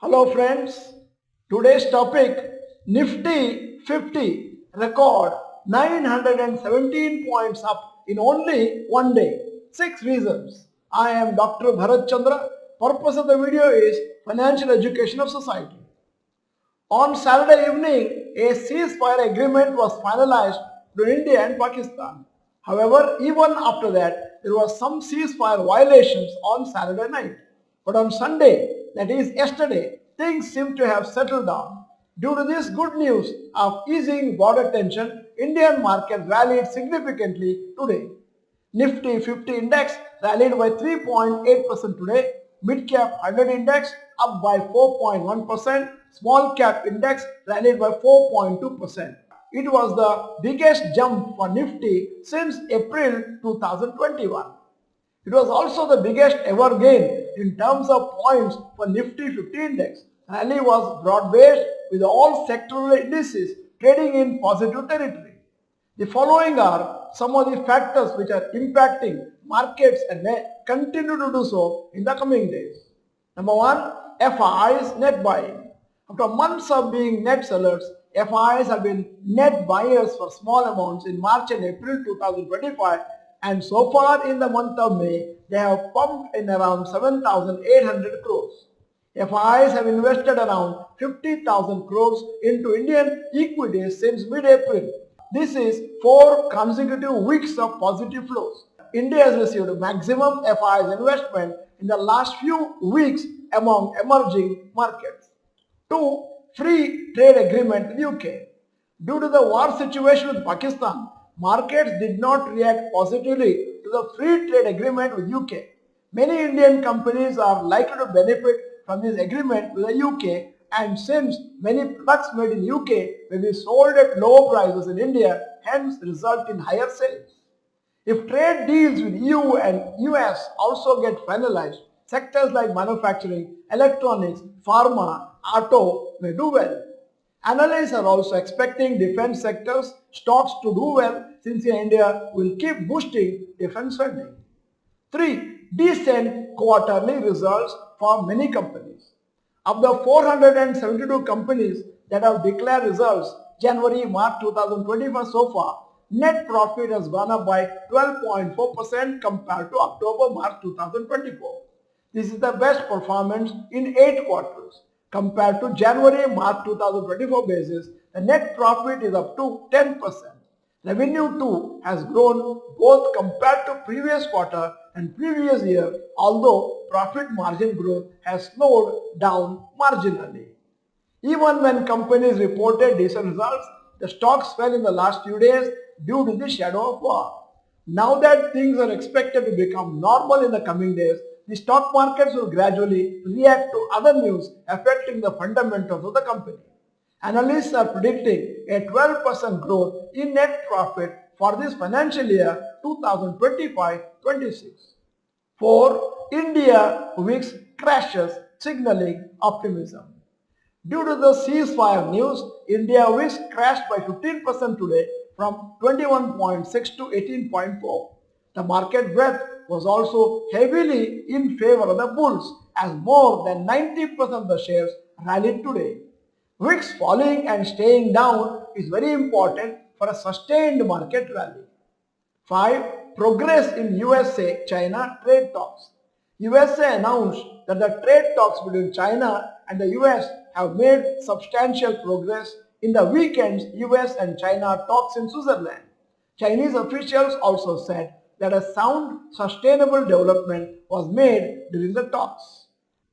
Hello friends, today's topic Nifty 50 record 917 points up in only one day. 6 reasons. I am Dr. Bharath Chandra. Purpose of the video is financial education of society. On Saturday evening, a ceasefire agreement was finalized between India and Pakistan. However, even after that, there was some ceasefire violations on Saturday night. But on Sunday, that is yesterday, things seem to have settled down. Due to this good news of easing border tension, Indian market rallied significantly today. Nifty 50 index rallied by 3.8% today. Mid cap 100 index up by 4.1%. Small cap index rallied by 4.2%. It was the biggest jump for Nifty since April 2021. It was also the biggest ever gain in terms of points for Nifty 50 index. Rally was broad-based with all sectoral indices trading in positive territory. The following are some of the factors which are impacting markets and may continue to do so in the coming days. Number one, FIs net buying. After months of being net sellers, FIs have been net buyers for small amounts in March and April 2025, and so far in the month of May, they have pumped in around 7,800 crores. FIs have invested around 50,000 crores into Indian equities since mid-April. This is 4 consecutive weeks of positive flows. India has received maximum FIs investment in the last few weeks among emerging markets. 2. Free trade agreement with UK. Due to the war situation with Pakistan, markets did not react positively to the free trade agreement with UK. Many Indian companies are likely to benefit from this agreement with the UK, and since many products made in UK may be sold at lower prices in India, hence result in higher sales. If trade deals with EU and US also get finalized, sectors like manufacturing, electronics, pharma, auto may do well. Analysts are also expecting defense sectors stocks to do well since India will keep boosting defense spending. 3. Decent quarterly results for many companies. Of the 472 companies that have declared results January-March 2025 so far, net profit has gone up by 12.4% compared to October-March 2024. This is the best performance in 8 quarters. Compared to January-March 2024 basis, the net profit is up to 10%. Revenue too has grown both compared to previous quarter and previous year, although profit margin growth has slowed down marginally. Even when companies reported decent results, the stocks fell in the last few days due to the shadow of war. Now that things are expected to become normal in the coming days, the stock markets will gradually react to other news affecting the fundamentals of the company. Analysts are predicting a 12% growth in net profit for this financial year 2025-26. 4. India VIX crashes signaling optimism. Due to the ceasefire news, India VIX crashed by 15% today from 21.6 to 18.4. The market breadth was also heavily in favor of the bulls as more than 90% of the shares rallied today. VIX falling and staying down is very important for a sustained market rally. 5. Progress in USA-China trade talks. USA announced that the trade talks between China and the US have made substantial progress in the weekend's US and China talks in Switzerland. Chinese officials also said that a sound, sustainable development was made during the talks.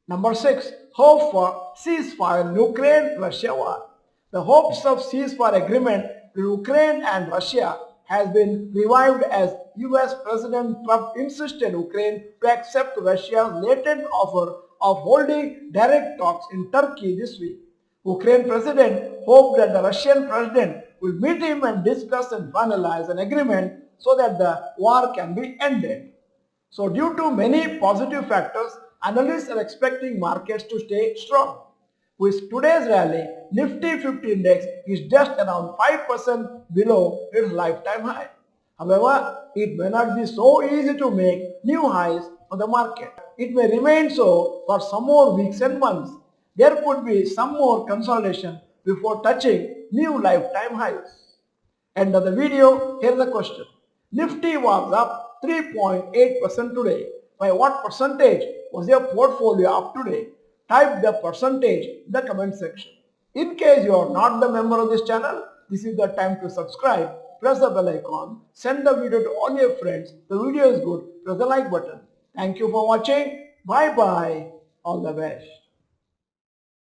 Number 6. Hope for ceasefire in Ukraine-Russia war. The hopes of ceasefire agreement between Ukraine and Russia has been revived as US President Trump insisted Ukraine to accept Russia's latent offer of holding direct talks in Turkey this week. Ukraine President hoped that the Russian President will meet him and discuss and finalize an agreement so that the war can be ended. So due to many positive factors, analysts are expecting markets to stay strong. With today's rally, Nifty 50 index is just around 5% below its lifetime high. However, it may not be so easy to make new highs for the market. It may remain so for some more weeks and months. there could be some more consolidation before touching new lifetime highs. End of the video, here's the question. Nifty was up 3.8% today. By what percentage was your portfolio up today? Type the percentage in the comment section. In case you are not the member of this channel, this is the time to subscribe, press the bell icon, send the video to all your friends. The video is good, press the like button. Thank you for watching. Bye bye. All the best.